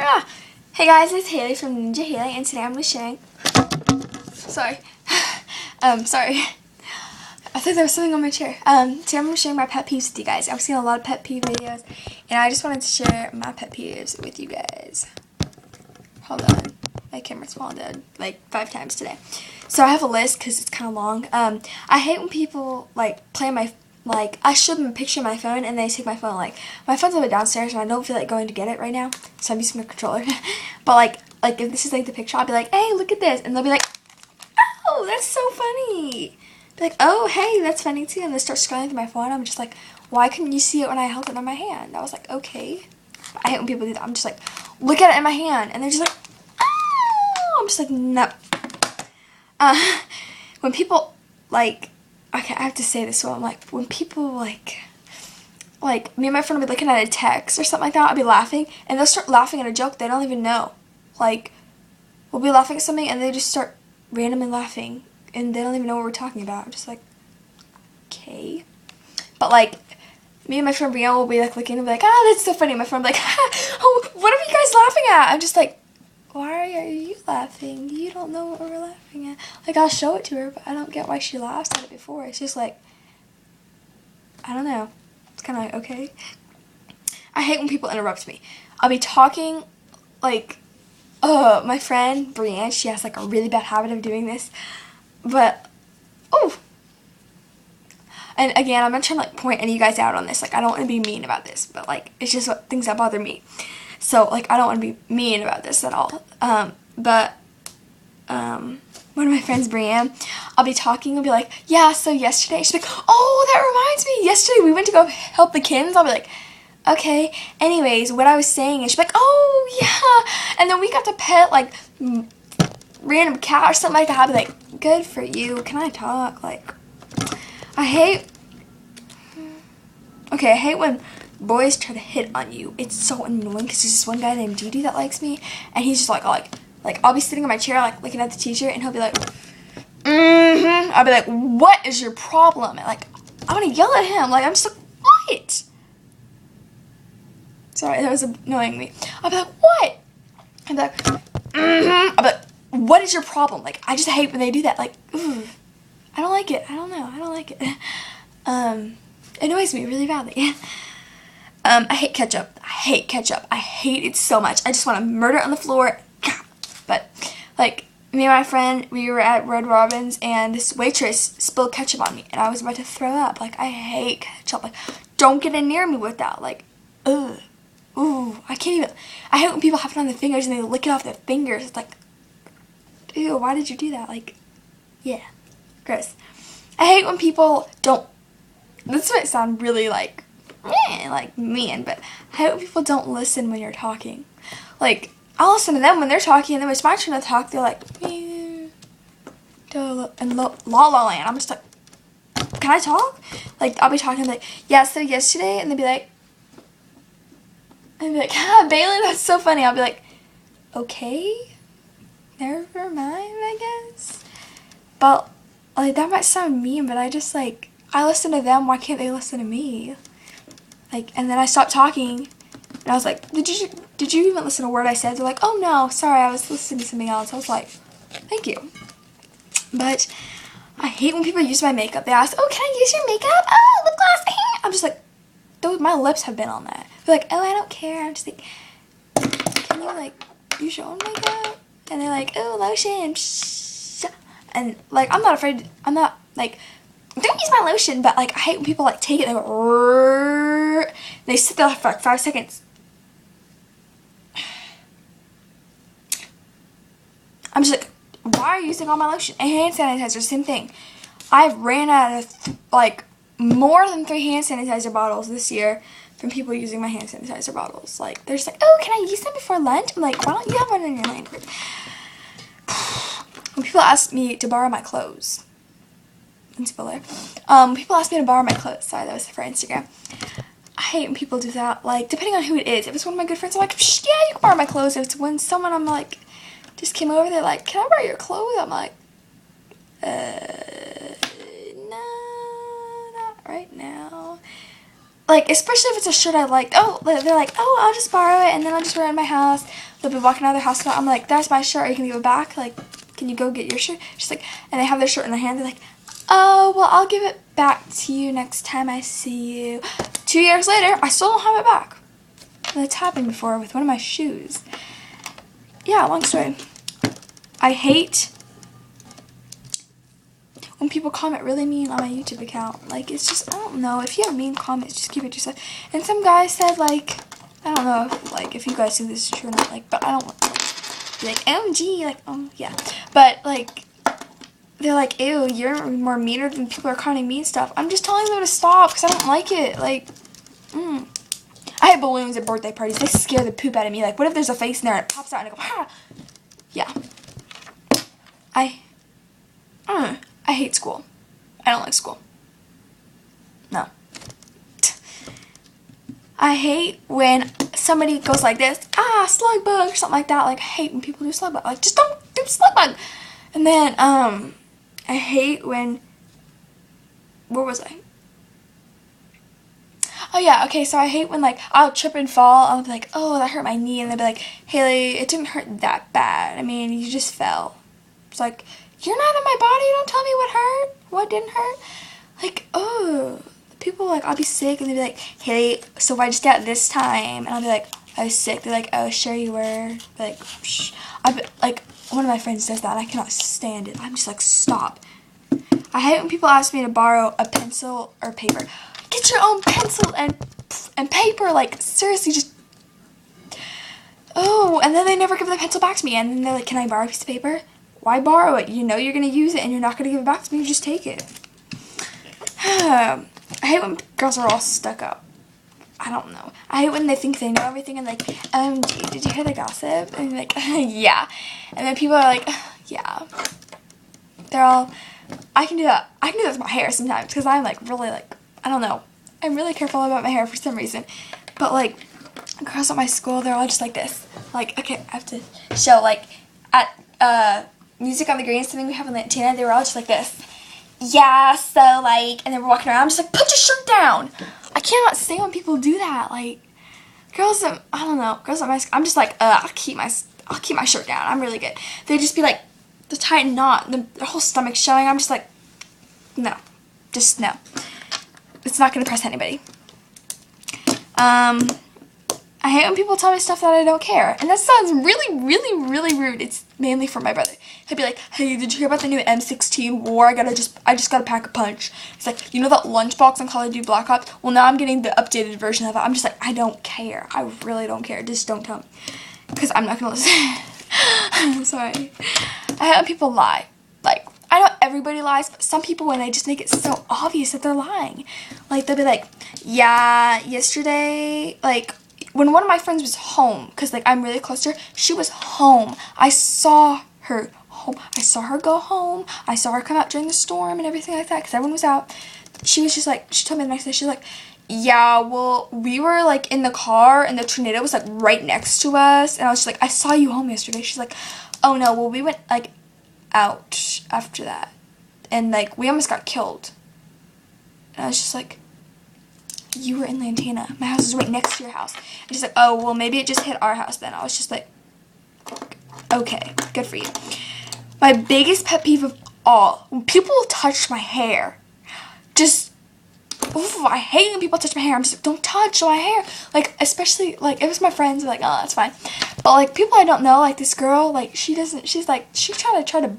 Ah! Hey guys, it's Haley from Ninja Haley, and today I'm going to be sharing. Sorry. Sorry. I thought there was something on my chair. Today I'm going to share my pet peeves with you guys. I've seen a lot of pet peeve videos, and I just wanted to share my pet peeves with you guys. Hold on. My camera's fallen down like 5 times today. So I have a list because it's kind of long. I hate when people play my I show them a picture of my phone and they take my phone. My phone's a bit downstairs and I don't feel like going to get it right now, so I'm using my controller. But if this is the picture, I'll be like, hey, look at this, and they'll be like, oh, that's so funny. Be like, oh, hey, that's funny too, and they start scrolling through my phone. I'm just like, why couldn't you see it when I held it in my hand? I was like, okay. I hate when people do that. I'm just like, look at it in my hand, and they're just like, oh. I'm just like, no. When people okay, I have to say this, so I'm like, when people me and my friend will be looking at a text or something like that, I'll be laughing, and they'll start laughing at a joke they don't even know. We'll be laughing at something, and they just start randomly laughing, and they don't even know what we're talking about. I'm just like, okay. But me and my friend Brianna will be looking and be like, ah, that's so funny. My friend will be like, oh, what are you guys laughing at? I'm just like, why are you laughing? You don't know what we're laughing at. I'll show it to her, but I don't get why she laughs at it before. It's just I don't know. It's kind of like, okay. I hate when people interrupt me. I'll be talking, my friend Brianne, she has a really bad habit of doing this. But, oh. And again, I'm not trying to point any of you guys out on this. I don't want to be mean about this, but it's just things that bother me. So, I don't want to be mean about this at all. One of my friends, Brianne, I'll be talking, I'll be like, yeah, so yesterday, she's like, oh, that reminds me, yesterday we went to go help the kids. I'll be like, okay, anyways, what I was saying, and she's like, oh, yeah, and then we got to pet, random cat or something like that. I'll be like, good for you, can I talk? I hate when boys try to hit on you. It's so annoying because there's this one guy named Didi that likes me, and he's just I'll be sitting in my chair looking at the teacher, and he'll be like, I'll be like, what is your problem? And I want to yell at him. I'm just like, what? Sorry, that was annoying me. I'll be like, what? I'll be like, I'll be like, what is your problem? I just hate when they do that. Ooh, I don't like it. I don't know. I don't like it. It annoys me really badly. I hate ketchup. I hate ketchup. I hate it so much. I just want to murder it on the floor. But, me and my friend, we were at Red Robin's, and this waitress spilled ketchup on me, and I was about to throw up. I hate ketchup. Don't get in near me with that. Ugh. Ooh, I can't even. I hate when people have it on their fingers, and they lick it off their fingers. It's ew, why did you do that? Yeah, gross. I hate when people don't. This might sound really, mean, but I hate when people don't listen when you're talking. I'll listen to them when they're talking, and then when it's my turn to talk, they're like, and La La Land. I'm just like, can I talk? I'll be talking, yeah, so yesterday, and they'll be like, Bailey, that's so funny. I'll be like, okay, never mind, I guess. But, that might sound mean, but I just, I listen to them, why can't they listen to me? And then I stopped talking, and I was like, did you even listen to a word I said? They're like, oh no, sorry, I was listening to something else. I was like, thank you. But I hate when people use my makeup. They ask, oh, can I use your makeup? Oh, lip gloss. I'm just like, my lips have been on that. They're like, oh, I don't care. I'm just like, can you use your own makeup? And they're like, oh, lotion. And I'm not afraid. I'm not don't use my lotion, but I hate when people take it and they go, they sit there for 5 seconds. I'm just like, why are you using all my lotion? And hand sanitizer, same thing. I've ran out of more than 3 hand sanitizer bottles this year from people using my hand sanitizer bottles. They're just oh, can I use them before lunch? I'm like, why don't you have one in your language? When people ask me to borrow my clothes, people ask me to borrow my clothes. Sorry, that was for Instagram. I hate when people do that. Depending on who it is. If it's one of my good friends, I'm like, yeah, you can borrow my clothes. If it's when someone I'm just came over, they're like, can I borrow your clothes? I'm like, no, not right now. like, especially if it's a shirt I liked. Oh, they're like, oh, I'll just borrow it, and then I'll just wear it in my house. They'll be walking out of their house, and I'm like, that's my shirt. Are you gonna give it back? Like, can you go get your shirt? She's like, and they have their shirt in their hand. They're like, oh, well, I'll give it back to you next time I see you. 2 years later, I still don't have it back. And it's happened before with one of my shoes. Yeah, long story. I hate when people comment really mean on my YouTube account. Like, it's just, I don't know. If you have mean comments, just keep it to yourself. And some guy said, like, I don't know if, like, if you guys think this is true or not, like, but I don't want to, like, be like, OMG, like, yeah. But, like, they're like, ew, you're more meaner than people are commenting mean stuff. I'm just telling them to stop because I don't like it. Like, I hate balloons at birthday parties. They scare the poop out of me. Like, what if there's a face in there and it pops out and I go, ha! Yeah. I hate school. I don't like school. No. I hate when somebody goes like this, slug bug, or something like that. Like, I hate when people do slug bug. Like, just don't do slug bug. And then, I hate when, where was I? Oh yeah, okay, so I hate when, like, I'll trip and fall. I'll be like, oh, that hurt my knee. And they'll be like, Haley, it didn't hurt that bad. I mean, you just fell. It's like, you're not in my body. Don't tell me what hurt. What didn't hurt. Like, oh. People, like, I'll be sick. And they'll be like, Haley, so if I just got this time. And I'll be like, I was sick. They're like, oh, sure you were. Like, shh. Like, one of my friends does that. I cannot stand it. I'm just like, stop. I hate when people ask me to borrow a pencil or paper. Get your own pencil and paper. Like, seriously, just... Oh, and then they never give the pencil back to me. And then they're like, can I borrow a piece of paper? Why borrow it? You know you're going to use it and you're not going to give it back to me. Just take it. I hate when girls are all stuck up. I don't know. I hate when they think they know everything and like, OMG, did you hear the gossip? And like, yeah. And then people are like, yeah. They're all, I can do that. I can do that with my hair sometimes because I'm like really like, I don't know. I'm really careful about my hair for some reason. But like, girls at my school, they're all just like this. Like, okay, I have to show like at Music on the Green, something we have in Latina, they were all just like this. Yeah, so like, and they were walking around, I'm just like, put your shirt down. I cannot stand when people do that. Like, girls that, I don't know, girls at my school, I'm just like, I'll keep my shirt down. I'm really good. They just be like, the tight knot, their whole stomach showing. I'm just like, no, just no. It's not gonna impress anybody. I hate when people tell me stuff that I don't care. And that sounds really, really, really rude. It's mainly for my brother. He'll be like, hey, did you hear about the new M16 war? I just gotta pack a punch. He's like, you know that lunchbox on Call of Duty Black Ops? Well, now I'm getting the updated version of it. I'm just like, I don't care. I really don't care. Just don't tell me. Because I'm not gonna listen. I'm sorry. I hate when people lie. Like, I know everybody lies, but some people, when they just make it so obvious that they're lying. Like, they'll be like, yeah, yesterday, like, when one of my friends was home, because, like, I'm really close to her, she was home. I saw her home. I saw her go home. I saw her come out during the storm and everything like that, because everyone was out. She was just like, she told me the next day, she was like, yeah, well, we were, like, in the car, and the tornado was, like, right next to us, and I was just like, I saw you home yesterday. She's like, oh, no, well, we went, like, out after that, and, like, we almost got killed. And I was just like, you were in Lantana. My house is right next to your house. And she's like, oh, well, maybe it just hit our house then. I was just like, okay, good for you. My biggest pet peeve of all, when people touch my hair, just, oof, I hate when people touch my hair. I'm just like, don't touch my hair. Like, especially, like, if it's my friends, I'm like, oh, that's fine. But, like, people I don't know, like, this girl, like, she's like, she's trying to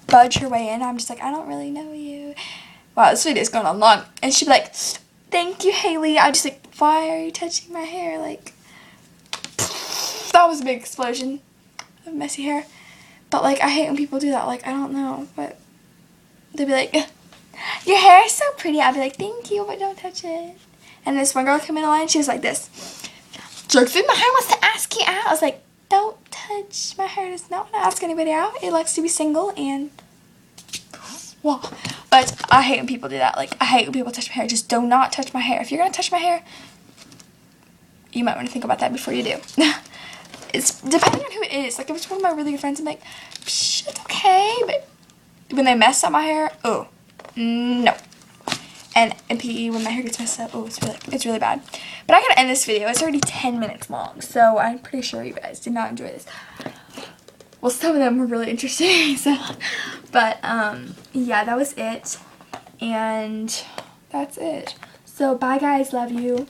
budge her way in. I'm just like, I don't really know you. Wow, this video is going on long. And she'd be like, thank you, Haley. I just like, why are you touching my hair? Like, that was a big explosion of messy hair. But, like, I hate when people do that. Like, I don't know, but they'd be like, your hair is so pretty. I'd be like, thank you, but don't touch it. And this one girl came in the line, she was like this. Jerkfin, my hair wants to ask you out. I was like, don't touch my hair. It does not want to ask anybody out. It likes to be single and, well, but I hate when people do that. Like, I hate when people touch my hair. Just do not touch my hair. If you're going to touch my hair, you might want to think about that before you do. It's depending on who it is. Like, if it's one of my really good friends, I'm like, psh, it's okay. But when they mess up my hair, oh, no. and in PE when my hair gets messed up. Oh, it's really bad. But I gotta end this video. It's already 10 minutes long, so I'm pretty sure you guys did not enjoy this. Well, some of them were really interesting. So, but yeah, that was it, and that's it. So bye guys, love you.